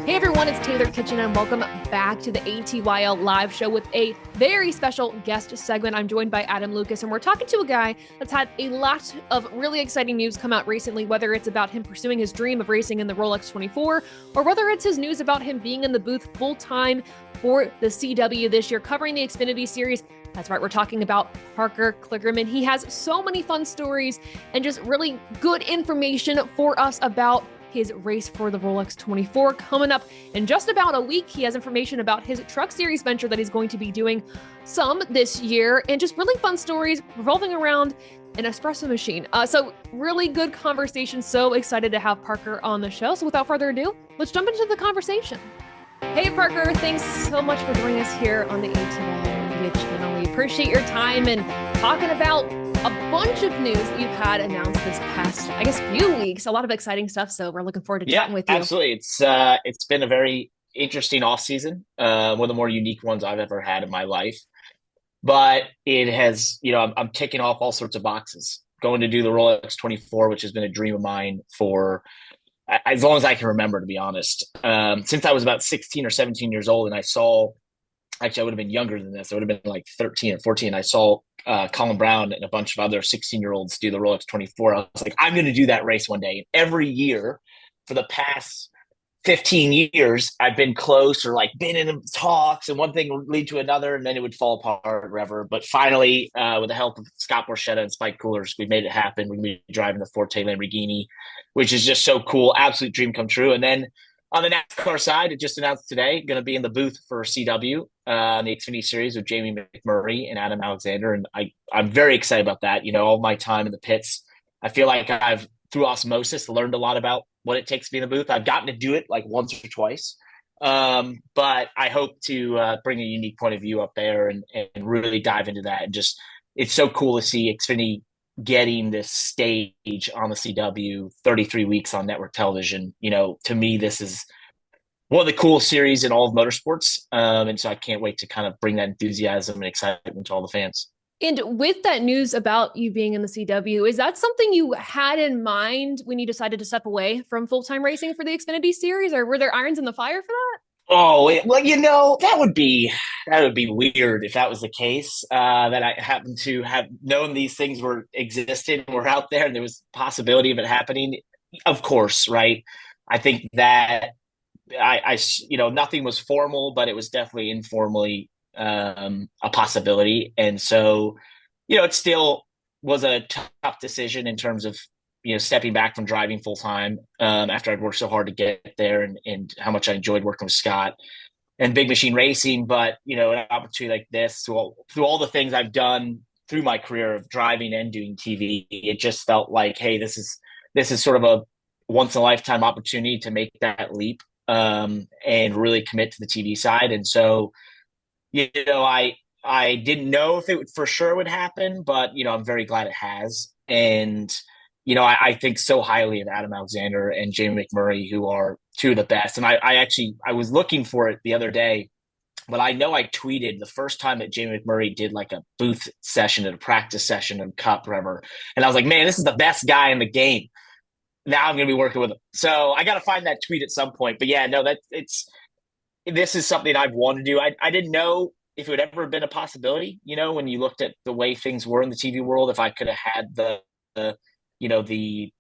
Hey everyone, it's Taylor Kitchen and welcome back to the ATYL live show with a very special guest segment. I'm joined by Adam Lucas and we're talking to a guy that's had a lot of really exciting news come out recently, whether it's about him pursuing his dream of racing in the Rolex 24 or whether it's his news about him being in the booth full time for the CW this year, covering the Xfinity Series. That's right, we're talking about Parker Kligerman. He has so many fun stories and just really good information for us about his race for the Rolex 24 coming up in just about a week. He has information about his Truck Series venture that he's going to be doing some this year and just really fun stories revolving around an espresso machine. So really good conversation. So excited to have Parker on the show. So without further ado, let's jump into the conversation. Hey Parker, thanks so much for joining us here on the ATYL Media Channel. We appreciate your time and talking about a bunch of news that you've had announced this past, few weeks. A lot of exciting stuff. So we're looking forward to chatting with you. Absolutely. It's been a very interesting off season, one of the more unique ones I've ever had in my life. But it has, I'm ticking off all sorts of boxes. Going to do the Rolex 24, which has been a dream of mine for as long as I can remember, to be honest. Since I was about 16 or 17 years old, and I saw. Actually, I would have been younger than this. I would have been like 13 or 14. I saw Colin Brown and a bunch of other 16-year-olds do the Rolex 24. I was like, I'm going to do that race one day. And every year for the past 15 years, I've been close or like been in talks, and one thing would lead to another, and then it would fall apart or whatever. But finally, with the help of Scott Borchetta and Spike Coolers, we made it happen. We're driving the Forte Lamborghini, which is just so cool. Absolute dream come true. And then on the NASCAR side, it just announced today, going to be in the booth for CW, the Xfinity Series with Jamie McMurray and Adam Alexander. And I'm very excited about that. All my time in the pits, I feel like I've, through osmosis, learned a lot about what it takes to be in the booth. I've gotten to do it like once or twice. But I hope to bring a unique point of view up there and really dive into that. And just, it's so cool to see Xfinity getting this stage on the CW 33 weeks on network television. To me, this is one of the coolest series in all of motorsports. And so I can't wait to kind of bring that enthusiasm and excitement to all the fans. And with that news about you being in the CW, is that something you had in mind when you decided to step away from full-time racing for the Xfinity Series, or were there irons in the fire for that? Oh, well, that would be weird if that was the case. That I happen to have known these things existed, were out there, and there was possibility of it happening. Of course, right? I think that I nothing was formal, but it was definitely informally a possibility, and so it still was a tough decision in terms of stepping back from driving full time after I'd worked so hard to get there, and how much I enjoyed working with Scott and Big Machine Racing. But an opportunity like this, through all the things I've done through my career of driving and doing TV, it just felt like, hey, this is sort of a once in a lifetime opportunity to make that leap and really commit to the TV side. And so, I didn't know if it for sure would happen, but I'm very glad it has. And I think so highly of Adam Alexander and Jamie McMurray, who are two of the best. And I was looking for it the other day, but I know I tweeted the first time that Jamie McMurray did like a booth session at a practice session in Cup, whatever. And I was like, man, this is the best guy in the game. Now I'm going to be working with him. So I got to find that tweet at some point. But yeah, no, this is something I've wanted to do. I didn't know if it would ever have been a possibility, when you looked at the way things were in the TV world, if I could have had the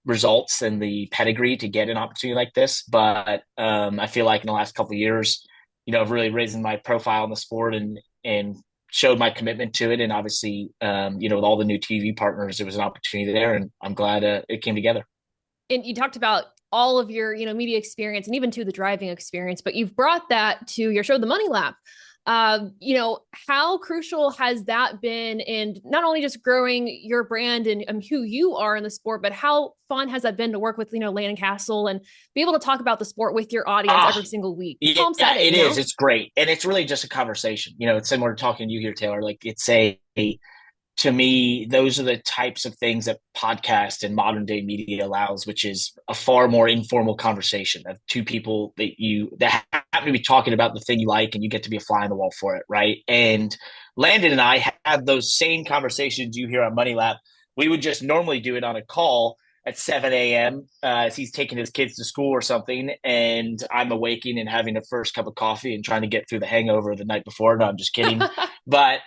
results and the pedigree to get an opportunity like this. But I feel like in the last couple of years, I've really raised my profile in the sport and showed my commitment to it. And obviously, with all the new TV partners, there was an opportunity there, and I'm glad it came together. And you talked about all of your, media experience and even to the driving experience, but you've brought that to your show, The Money Lap. How crucial has that been in not only just growing your brand and who you are in the sport, but how fun has that been to work with, Landon Castle and be able to talk about the sport with your audience every single week? Yeah, it is. It's great. And it's really just a conversation. It's similar to talking to you here, Taylor. Like to me, those are the types of things that podcast and modern day media allows, which is a far more informal conversation of two people that happen to be talking about the thing you like, and you get to be a fly on the wall for it, right? And Landon and I have those same conversations you hear on Money Lap. We would just normally do it on a call, at 7 a.m. As he's taking his kids to school or something, and I'm awaking and having a first cup of coffee and trying to get through the hangover the night before. No, I'm just kidding. But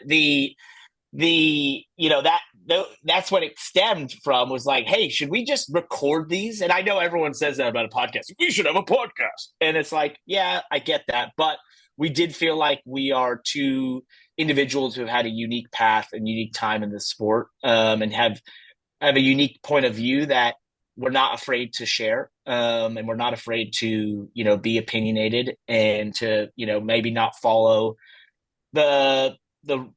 that's what it stemmed from, was like, hey, should we just record these? And I know everyone says that about a podcast. We should have a podcast. And it's like, yeah, I get that. But we did feel like we are two individuals who have had a unique path and unique time in this sport, and have a unique point of view that we're not afraid to share, and we're not afraid to, be opinionated and to, maybe not follow the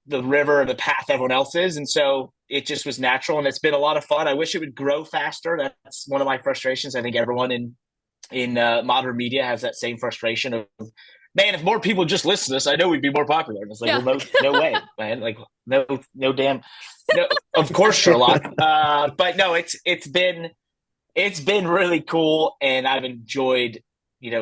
river or the path everyone else is. And so it just was natural, and it's been a lot of fun. I wish it would grow faster. That's one of my frustrations. I think everyone in modern media has that same frustration of, man, if more people just listen to this, I know we'd be more popular. And it's like, well, no way, man. Like, no damn, no. Of course, Sherlock. But no, it's been really cool, and I've enjoyed,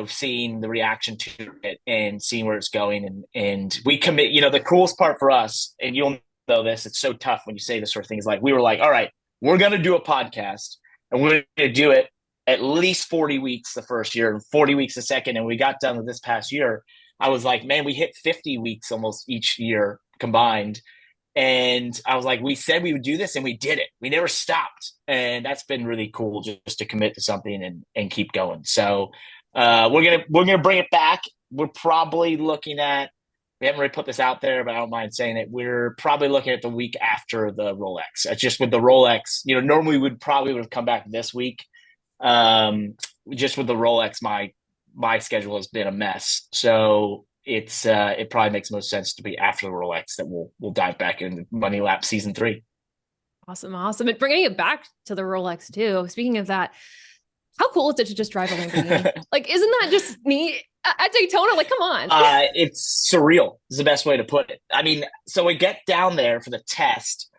seeing the reaction to it and seeing where it's going. And we commit. The coolest part for us, and you'll know this, it's so tough when you say this sort of thing. Is like, we were like, all right, we're gonna do a podcast, and we're gonna do it at least 40 weeks the first year and 40 weeks the second. And we got done with this past year. I was like, man, we hit 50 weeks almost each year combined. And I was like, we said we would do this, and we did it. We never stopped. And that's been really cool, just to commit to something and keep going. So we're gonna bring it back. We're probably looking at, we haven't really put this out there, but I don't mind saying it. We're probably looking at the week after the Rolex. It's just with the Rolex, normally would have come back this week. Just with the Rolex, my schedule has been a mess. So it probably makes most sense to be after the Rolex that we'll dive back into Money Lap season 3. Awesome. And bringing it back to the Rolex too. Speaking of that, how cool is it to just drive a Lamborghini? Like, isn't that just neat at Daytona? Like, come on. It's surreal is the best way to put it. I mean, so we get down there for the test,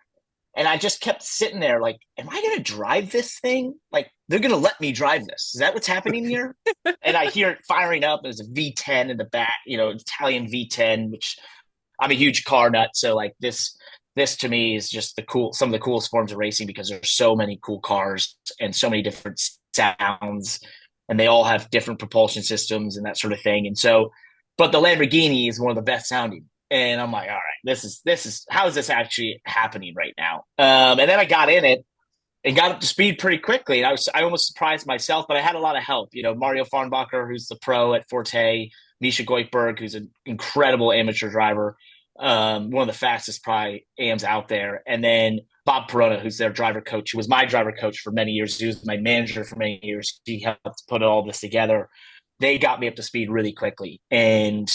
and I just kept sitting there like, am I going to drive this thing? Like, they're going to let me drive this. Is that what's happening here? And I hear it firing up. There's a V10 in the back, Italian V10, which I'm a huge car nut. So like this to me is just some of the coolest forms of racing, because there's so many cool cars and so many different sounds, and they all have different propulsion systems and that sort of thing. And so, but the Lamborghini is one of the best sounding. And I'm like, all right, this is how is this actually happening right now? And then I got in it and got up to speed pretty quickly. And I almost surprised myself, but I had a lot of help. Mario Farnbacher, who's the pro at Forte, Misha Goikberg, who's an incredible amateur driver, one of the fastest probably AMs out there. And then Bob Perona, who's their driver coach, who was my driver coach for many years. He was my manager for many years. He helped put all this together. They got me up to speed really quickly. And,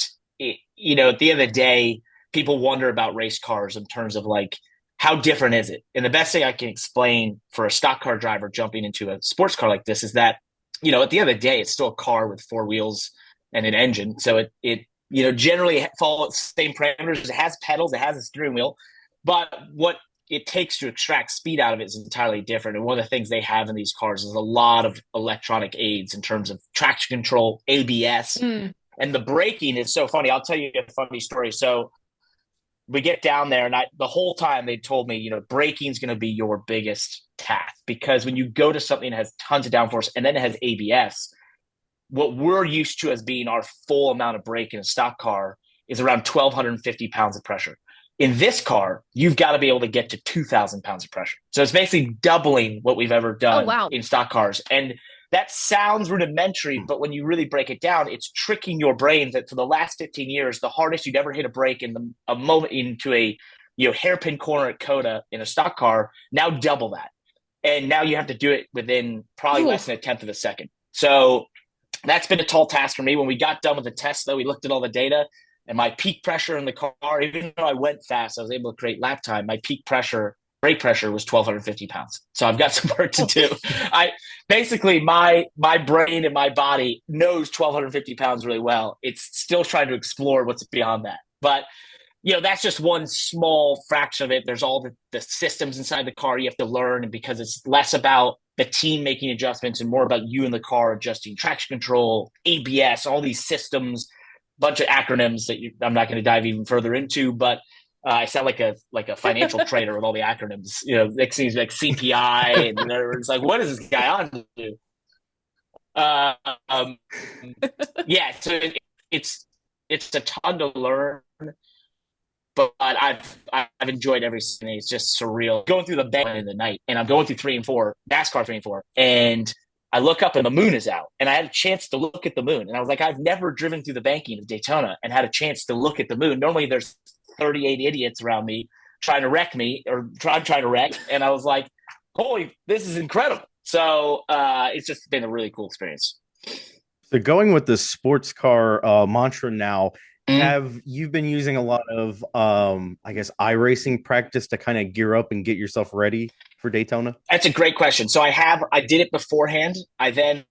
at the end of the day, people wonder about race cars in terms of like, how different is it? And the best thing I can explain for a stock car driver jumping into a sports car like this is that, at the end of the day, it's still a car with 4 wheels and an engine. So it generally follows the same parameters. It has pedals, it has a steering wheel, but what it takes to extract speed out of it is entirely different. And one of the things they have in these cars is a lot of electronic aids in terms of traction control, ABS, and the braking is so funny. I'll tell you a funny story. So we get down there, and the whole time they told me, braking is going to be your biggest task, because when you go to something that has tons of downforce and then it has ABS, what we're used to as being our full amount of brake in a stock car is around 1,250 pounds of pressure. In this car, you've got to be able to get to 2,000 pounds of pressure. So it's basically doubling what we've ever done in stock cars. And that sounds rudimentary, but when you really break it down, it's tricking your brain that for the last 15 years, the hardest you'd ever hit a brake in a moment into a hairpin corner at Coda in a stock car, now double that. And now you have to do it within probably less than a tenth of a second. So that's been a tall task for me. When we got done with the test, though, we looked at all the data, and my peak pressure in the car, even though I went fast, I was able to create lap time. My peak pressure, brake pressure, was 1,250 pounds. So I've got some work to do. My brain and my body knows 1,250 pounds really well. It's still trying to explore what's beyond that. But that's just one small fraction of it. There's all the systems inside the car you have to learn, and because it's less about the team making adjustments and more about you in the car adjusting traction control, ABS, all these systems, bunch of acronyms that I'm not going to dive even further into, but I sound like a financial trader with all the acronyms. Next thing is like CPI, and it's like, what is this guy on to do? Uh, um, yeah, so it's a ton to learn, but I've enjoyed every season. It's just surreal going through the bank in the night, and I'm going through 3 and 4 NASCAR 3 and 4, and I look up and the moon is out, and I had a chance to look at the moon, and I was like, I've never driven through the banking of Daytona and had a chance to look at the moon. Normally, there's 38 idiots around me trying to wreck me, or I'm trying to wreck, and I was like, holy, this is incredible. So it's just been a really cool experience. So going with the sports car mantra now, Mm-hmm. have you been using a lot of I guess iRacing practice to kind of gear up and get yourself ready for Daytona? That's a great question. So I did it beforehand. I then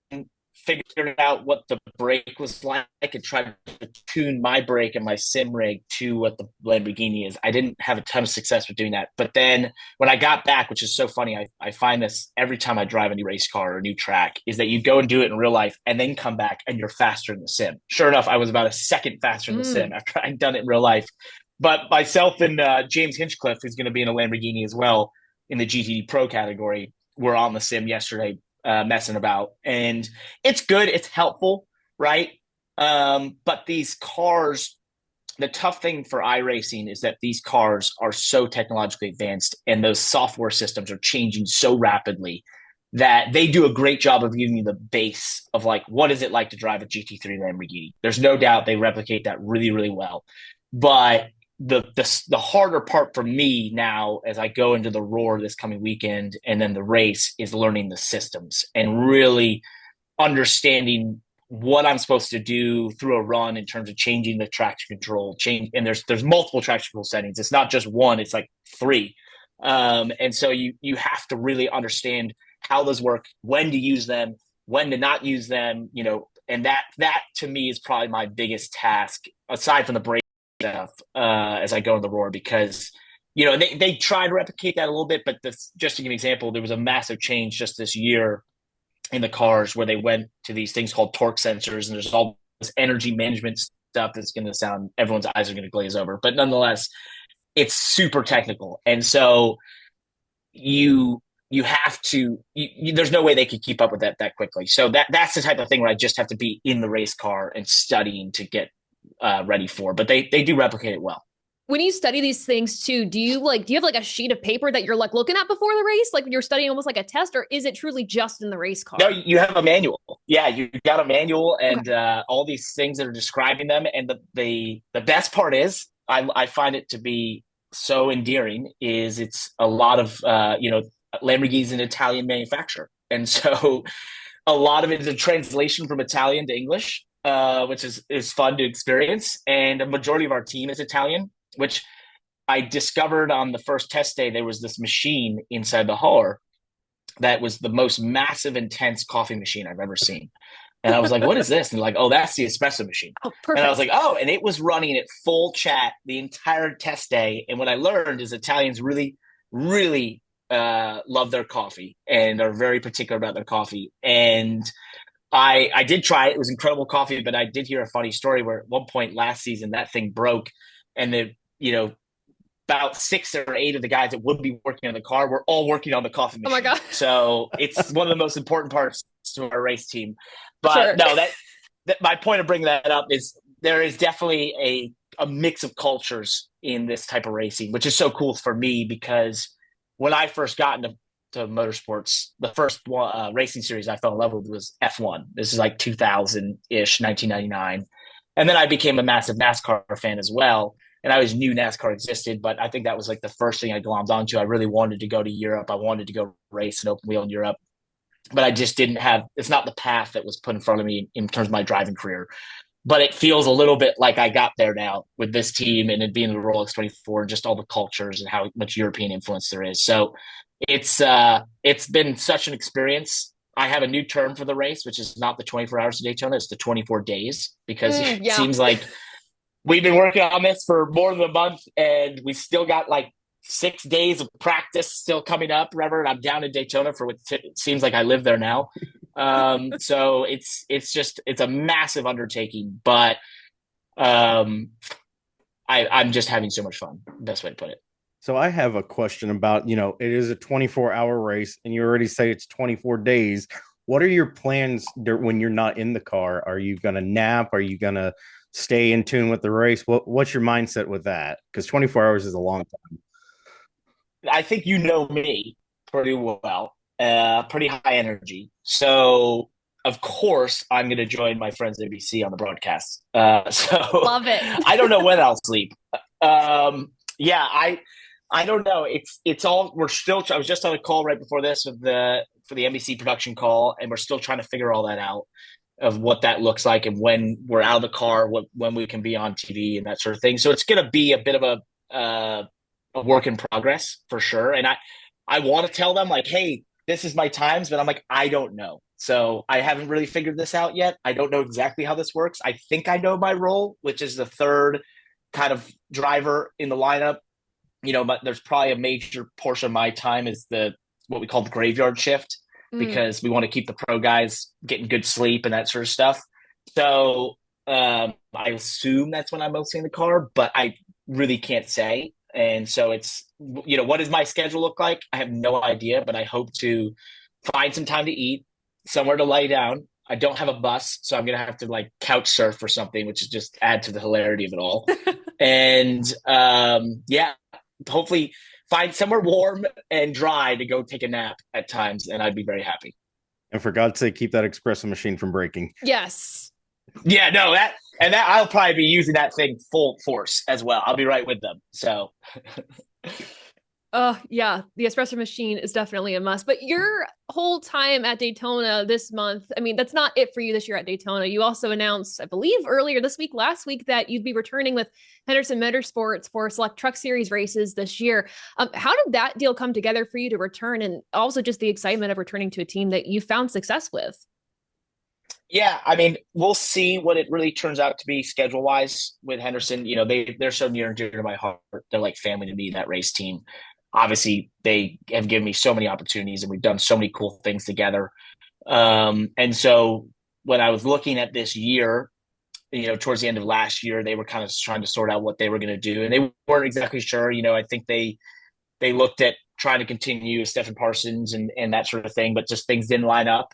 figured out what the brake was like and tried to tune my brake and my sim rig to what the Lamborghini is. I didn't have a ton of success with doing that. But then when I got back, which is so funny, I find this every time I drive a new race car or a new track, is that you go and do it in real life and then come back and you're faster in the sim. Sure enough, I was about a second faster in the sim after I'd done it in real life. But myself and James Hinchcliffe, who's going to be in a Lamborghini as well in the GTD Pro category, were on the sim yesterday messing about, and it's good, it's helpful, right? But these cars, the tough thing for iRacing is that these cars are so technologically advanced and those software systems are changing so rapidly that they do a great job of giving you the base of like, what is it like to drive a GT3 Lamborghini? There's no doubt they replicate that really, really well. But the harder part for me now as I go into the Roar this coming weekend and then the race is learning the systems and really understanding what I'm supposed to do through a run in terms of changing the traction control and there's multiple traction control settings. It's not just one, it's like 3. And so you have to really understand how those work, when to use them, when to not use them, and that to me is probably my biggest task aside from the brake stuff as I go in the Roar, because they try to replicate that a little bit, but just to give an example, there was a massive change just this year in the cars where they went to these things called torque sensors, and there's all this energy management stuff that's going to sound, everyone's eyes are going to glaze over, but nonetheless, it's super technical, and so you have to there's no way they could keep up with that quickly. So that's the type of thing where I just have to be in the race car and studying to get ready for, but they do replicate it well. When you study these things too, do you have like a sheet of paper that you're like looking at before the race, like you're studying almost like a test, or is it truly just in the race car? No, you have a manual. Yeah, you got a manual and all these things that are describing them. And the best part is I find it to be so endearing is it's a lot of Lamborghini's an Italian manufacturer, and so a lot of it is a translation from Italian to English, which is fun to experience. And a majority of our team is Italian, which I discovered on the first test day. There was this machine inside the hull that was the most massive, intense coffee machine I've ever seen. And I was like, what is this? And like, oh, that's the espresso machine. Oh, perfect. And I was like, oh, and it was running at full chat the entire test day. And what I learned is Italians really, really love their coffee and are very particular about their coffee. And I did try it. It was incredible coffee, but I did hear a funny story where at one point last season that thing broke, and about 6 or 8 of the guys that would be working on the car were all working on the coffee machine. Oh my God. So it's one of the most important parts to our race team. But sure. No, that my point of bringing that up is there is definitely a mix of cultures in this type of racing, which is so cool for me because when I first got into motorsports, the first racing series I fell in love with was F1. This is like 2000-ish, 1999. And then I became a massive NASCAR fan as well. And I always knew NASCAR existed, but I think that was like the first thing I glommed onto. I really wanted to go to Europe. I wanted to go race an open wheel in Europe, but I just didn't have, it's not the path that was put in front of me in terms of my driving career. But it feels a little bit like I got there now with this team and it being the Rolex 24 and just all the cultures and how much European influence there is. So it's been such an experience. I have a new term for the race, which is not the 24 hours of Daytona. It's the 24 days because it seems like we've been working on this for more than a month and we still got like 6 days of practice still coming up. Remember, I'm down in Daytona for what it seems like I live there now. So it's a massive undertaking, but I I'm just having so much fun. Best way to put it. So I have a question about, it is a 24-hour race and you already say it's 24 days. What are your plans when you're not in the car? Are you going to nap? Are you going to stay in tune with the race? What's your mindset with that? Because 24 hours is a long time. I think you know me pretty well, pretty high energy. So, of course, I'm going to join my friends at NBC on the broadcast. So Love it. I don't know when I'll sleep. Yeah, I don't know. It's all we're still. I was just on a call right before this for the NBC production call, and we're still trying to figure all that out of what that looks like and when we're out of the car, when we can be on TV and that sort of thing. So it's going to be a bit of a work in progress for sure. And I want to tell them like, hey, this is my times, but I'm like, I don't know. So I haven't really figured this out yet. I don't know exactly how this works. I think I know my role, which is the third kind of driver in the lineup. But there's probably a major portion of my time is what we call the graveyard shift because we want to keep the pro guys getting good sleep and that sort of stuff. So I assume that's when I'm mostly in the car, but I really can't say. And so it's, what does my schedule look like? I have no idea, but I hope to find some time to eat, somewhere to lay down. I don't have a bus, so I'm going to have to like couch surf or something, which is just add to the hilarity of it all. And hopefully find somewhere warm and dry to go take a nap at times, and I'd be very happy. And for God's sake, keep that espresso machine from breaking. Yes. Yeah, no, that I'll probably be using that thing full force as well. I'll be right with them. So yeah, the espresso machine is definitely a must. But your whole time at Daytona this month, I mean, that's not it for you this year at Daytona. You also announced, I believe earlier this week, last week, that you'd be returning with Henderson Motorsports for select truck series races this year. How did that deal come together for you to return? And also just the excitement of returning to a team that you found success with? Yeah, I mean, we'll see what it really turns out to be schedule-wise with Henderson. They're so near and dear to my heart. They're like family to me, that race team. Obviously, they have given me so many opportunities and we've done so many cool things together. And so when I was looking at this year, towards the end of last year, they were kind of trying to sort out what they were going to do. And they weren't exactly sure. I think they looked at trying to continue with Stephen Parsons and that sort of thing, but just things didn't line up.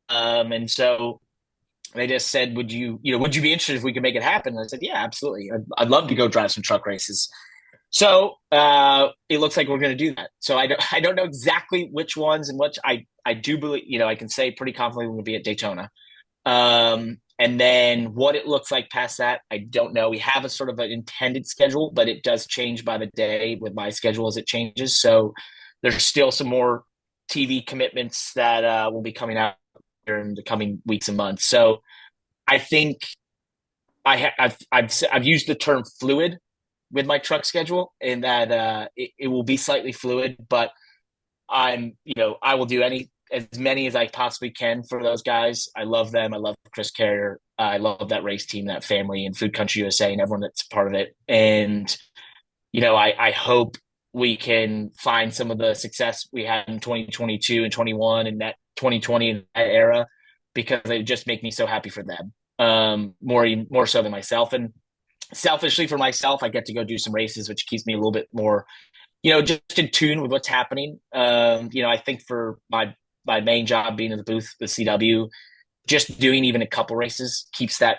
And so they just said, would you be interested if we could make it happen? And I said, yeah, absolutely. I'd love to go drive some truck races. So it looks like we're going to do that. So I don't know exactly which ones and which I do believe, I can say pretty confidently we're going to be at Daytona. And then what it looks like past that, I don't know. We have a sort of an intended schedule, but it does change by the day with my schedule as it changes. So there's still some more TV commitments that will be coming out in the coming weeks and months. So I think I've used the term fluid with my truck schedule, in that it will be slightly fluid, but I will do as many as I possibly can for those guys. I love them. I love Chris Carrier. I love that race team, that family, and Food Country USA and everyone that's part of it. And, I hope we can find some of the success we had in 2022 and 21 and that 2020 in that era, because they just make me so happy for them. More so than myself. And selfishly for myself, I get to go do some races, which keeps me a little bit more, just in tune with what's happening. I think for my main job being in the booth, the CW, just doing even a couple races keeps that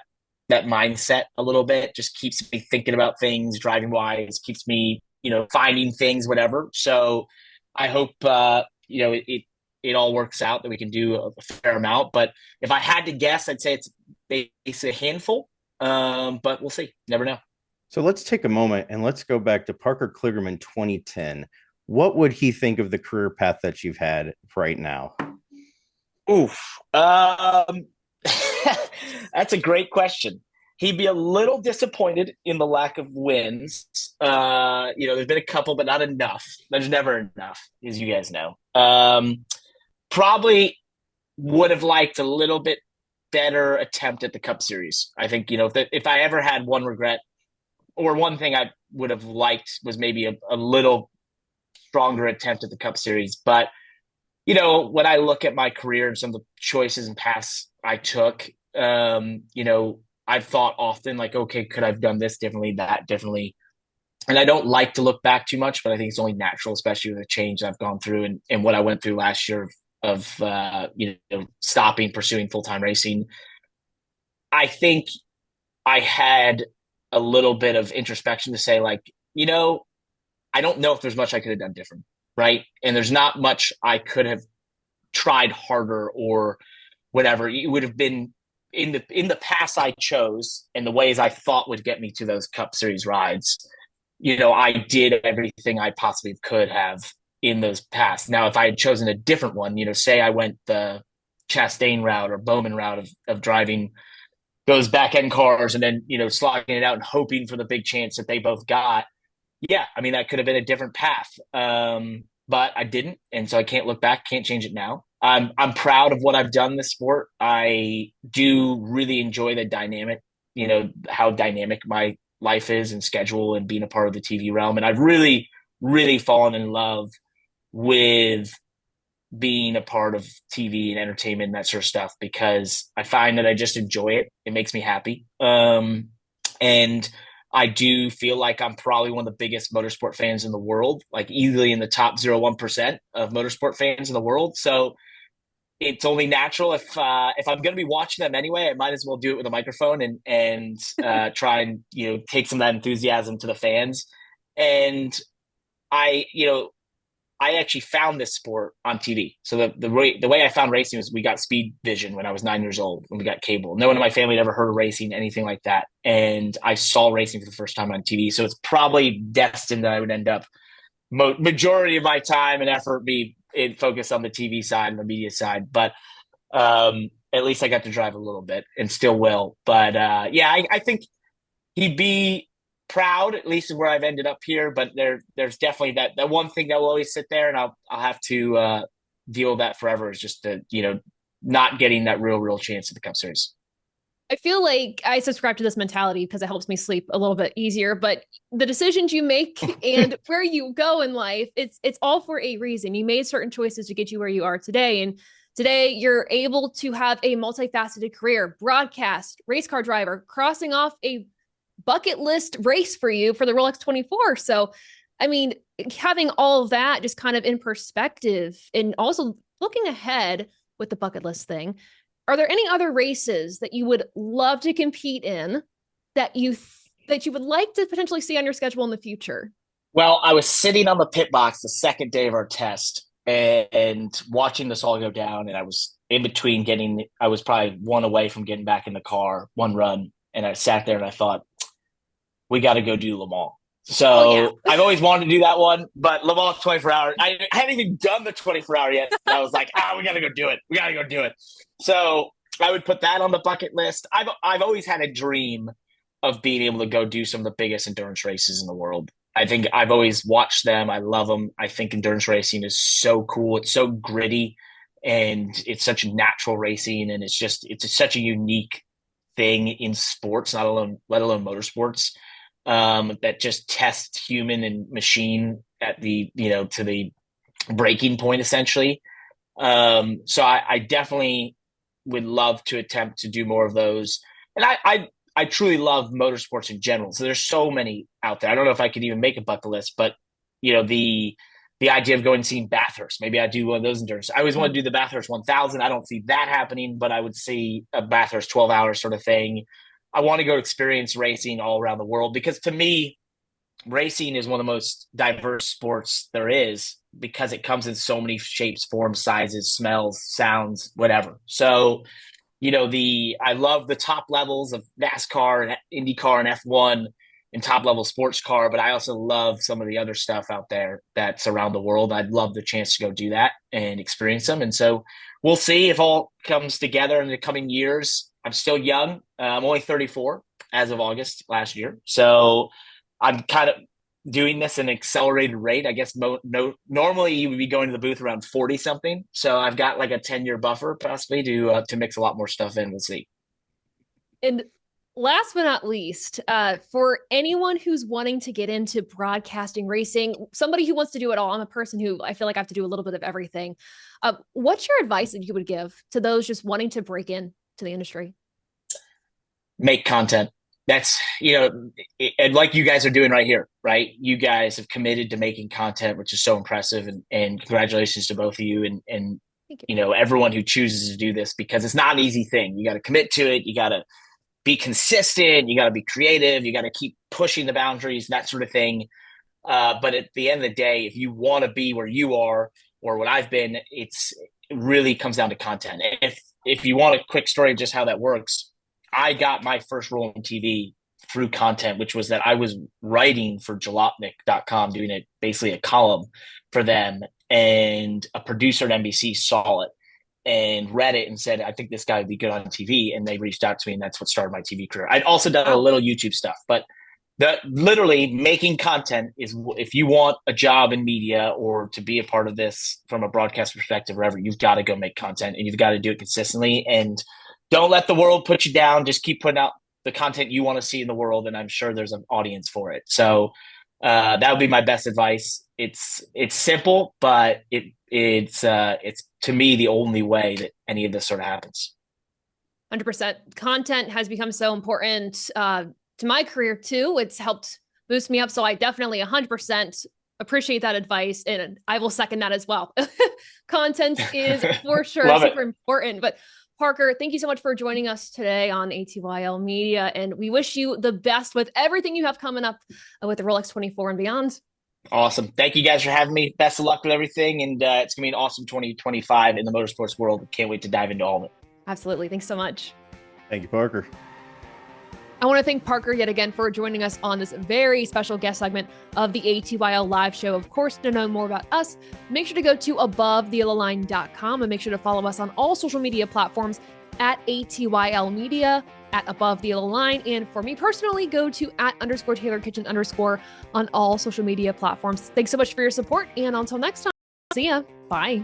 mindset a little bit, just keeps me thinking about things driving wise, keeps me, finding things, whatever. So I hope, it all works out that we can do a fair amount. But if I had to guess, I'd say it's basically a handful. But we'll see. Never know. So let's take a moment and let's go back to Parker Kligerman 2010. What would he think of the career path that you've had right now? Oof. That's a great question. He'd be a little disappointed in the lack of wins. There's been a couple, but not enough. There's never enough, as you guys know. Probably would have liked a little bit better attempt at the Cup Series. I think, if I ever had one regret or one thing I would have liked was maybe a little stronger attempt at the Cup Series. But, when I look at my career and some of the choices and paths I took, I I've thought often like, okay, could I have done this differently, that differently? And I don't like to look back too much, but I think it's only natural, especially with the change I've gone through and what I went through last year of stopping pursuing full-time racing. I think I had a little bit of introspection to say, like, I don't know if there's much I could have done different, right? And there's not much I could have tried harder or whatever. It would have been in the paths I chose and the ways I thought would get me to those Cup Series rides. I did everything I possibly could have in those paths. Now, if I had chosen a different one, say I went the Chastain route or Bowman route of driving those back end cars and then, slogging it out and hoping for the big chance that they both got. Yeah, I mean, that could have been a different path. But I didn't. And so I can't look back, can't change it now. I'm proud of what I've done in this sport. I do really enjoy the dynamic, how dynamic my life is and schedule and being a part of the TV realm. And I've really, really fallen in love with being a part of TV and entertainment and that sort of stuff because I find that I just enjoy it. It makes me happy. And I do feel like I'm probably one of the biggest motorsport fans in the world, like easily in the top 0.1% of motorsport fans in the world. So it's only natural if I'm going to be watching them anyway, I might as well do it with a microphone and try and take some of that enthusiasm to the fans. And I actually found this sport on TV. So the way I found racing was we got Speed Vision when I was 9 years old when we got cable. No one in my family had ever heard of racing, anything like that. And I saw racing for the first time on TV. So it's probably destined that I would end up majority of my time and effort be focused on the TV side and the media side. But at least I got to drive a little bit and still will. But I think he'd be proud, at least of where I've ended up here, but there's definitely that one thing that will always sit there, and I'll have to deal with that forever, is just the not getting that real chance at the Cup Series. I feel like I subscribe to this mentality because it helps me sleep a little bit easier, but the decisions you make and where you go in life, it's all for a reason. You made certain choices to get you where you are today, and today you're able to have a multifaceted career, broadcast, race car driver, crossing off a bucket list race for you for the Rolex 24. So, I mean, having all of that just kind of in perspective and also looking ahead with the bucket list thing, are there any other races that you would love to compete in that you would like to potentially see on your schedule in the future? Well, I was sitting on the pit box the second day of our test and watching this all go down, and I was in between I was probably one away from getting back in the car, one run, and I sat there and I thought, we got to go do Le Mans. So I've always wanted to do that one, but Le Mans 24 hours, I hadn't even done the 24 hour yet. I was like, we got to go do it. We got to go do it. So I would put that on the bucket list. I've always had a dream of being able to go do some of the biggest endurance races in the world. I think I've always watched them. I love them. I think endurance racing is so cool. It's so gritty and it's such natural racing. And it's such a unique thing in sports, let alone motorsports. That just tests human and machine at the to the breaking point essentially. So I definitely would love to attempt to do more of those, and I truly love motorsports in general. So there's so many out there. I don't know if I could even make a bucket list, but the idea of going and seeing Bathurst, maybe I do one of those endurance. I always want to do the Bathurst 1000. I don't see that happening, but I would see a Bathurst 12 hours sort of thing. I want to go experience racing all around the world because to me, racing is one of the most diverse sports there is because it comes in so many shapes, forms, sizes, smells, sounds, whatever. So, I love the top levels of NASCAR and IndyCar and F1 and top level sports car, but I also love some of the other stuff out there that's around the world. I'd love the chance to go do that and experience them. And so we'll see if all comes together in the coming years. I'm still young. I'm only 34 as of August last year. So I'm kind of doing this at an accelerated rate. I guess normally you would be going to the booth around 40 something. So I've got like a 10-year buffer possibly to mix a lot more stuff in. We'll see. And last but not least, for anyone who's wanting to get into broadcasting racing, somebody who wants to do it all, I'm a person who I feel like I have to do a little bit of everything. What's your advice that you would give to those just wanting to break in to the industry? make content. That's, and like you guys are doing right here, right? You guys have committed to making content, which is so impressive, and congratulations to both of you and everyone who chooses to do this, because it's not an easy thing. You got to commit to it. You got to be consistent. You got to be creative. You got to keep pushing the boundaries, that sort of thing. But at the end of the day, if you want to be where you are or what I've been, it really comes down to content. If you want a quick story of just how that works, I got my first role in TV through content, which was that I was writing for jalopnik.com, doing basically a column for them. And a producer at NBC saw it and read it and said, I think this guy would be good on TV. And they reached out to me, and that's what started my TV career. I'd also done a little YouTube stuff, but literally making content is, if you want a job in media or to be a part of this from a broadcast perspective, wherever, you've got to go make content, and you've got to do it consistently. And don't let the world put you down. Just keep putting out the content you want to see in the world, and I'm sure there's an audience for it. So that would be my best advice. It's simple, but it's to me the only way that any of this sort of happens. 100%. Content has become so important to my career too. It's helped boost me up. So I definitely 100% appreciate that advice, and I will second that as well. Content is for sure super important. But Parker, thank you so much for joining us today on ATYL Media, and we wish you the best with everything you have coming up with the Rolex 24 and beyond. Awesome. Thank you guys for having me. Best of luck with everything, and it's going to be an awesome 2025 in the motorsports world. Can't wait to dive into all of it. Absolutely. Thanks so much. Thank you, Parker. I want to thank Parker yet again for joining us on this very special guest segment of the ATYL live show. Of course, to know more about us, make sure to go to AboveTheYellowLine.com and make sure to follow us on all social media platforms at ATYL Media, at Above the Yellow Line. And for me personally, go to @_TaylorKitchen_ on all social media platforms. Thanks so much for your support. And until next time, see ya. Bye.